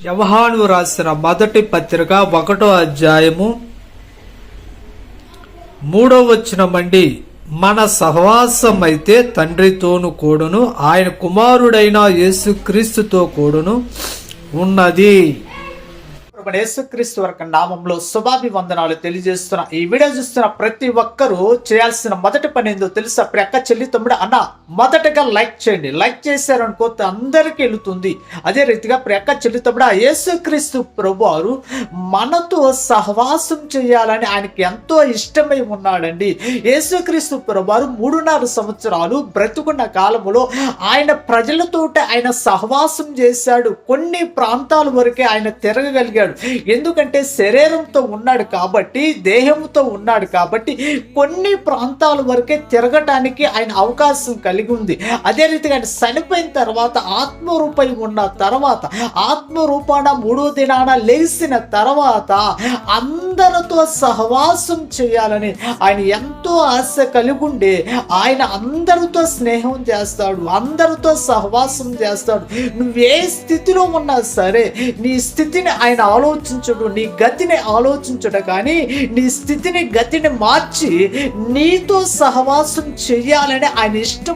యోహాను రాసిన మొదటి పత్రిక 1వ అధ్యాయము 3వ వచనమండి. మన సహవాసం అయితే తండ్రితోను కూడును ఆయన కుమారుడైన యేసుక్రీస్తుతో కూడును ఉన్నది. యేసుక్రీస్తు వారి నామంలో శుభాభివందనాలు తెలియజేస్తున్నా. ఈ వీడియో చూస్తున్న ప్రతి ఒక్కరూ చేయాల్సిన మొదటి పని ఏందో తెలుసా? ప్రక్క చెల్లి తమ్ముడు అన్న మొదటగా లైక్ చేయండి. లైక్ చేశారనుకో అందరికీ వెళుతుంది. అదే రీతిగా ప్రక్క చెల్లి తమ్ముడు యేసుక్రీస్తు ప్రభువారు మనతో సహవాసం చేయాలని ఆయనకి ఎంతో ఇష్టమై ఉన్నాడండి. యేసుక్రీస్తు ప్రభువారు 3.5 సంవత్సరాలు బ్రతుకున్న కాలములో ఆయన ప్రజలతోటి ఆయన సహవాసం చేశాడు. కొన్ని ప్రాంతాల వరకే ఆయన తిరగగలిగాడు. ఎందుకంటే శరీరంతో ఉన్నాడు కాబట్టి, దేహంతో ఉన్నాడు కాబట్టి కొన్ని ప్రాంతాల వరకే తిరగటానికి ఆయన అవకాశం కలిగి ఉంది. అదే రీతిగా ఆయన చనిపోయిన తర్వాత ఆత్మరూపై ఉన్న తర్వాత, ఆత్మరూపాన 3వ దినాన లేచిన తర్వాత అందరితో సహవాసం చేయాలని ఆయన ఎంతో ఆశ కలిగి ఉండే ఆయన అందరితో స్నేహం చేస్తాడు, అందరితో సహవాసం చేస్తాడు. నువ్వే స్థితిలో ఉన్నా సరే నీ స్థితిని ఆయన ఆలోచించడు, నీ గతిని ఆలోచించడు, కానీ నీ స్థితిని గతిని మార్చి నీతో సహవాసం చెయ్యాలని ఆయన ఇష్టం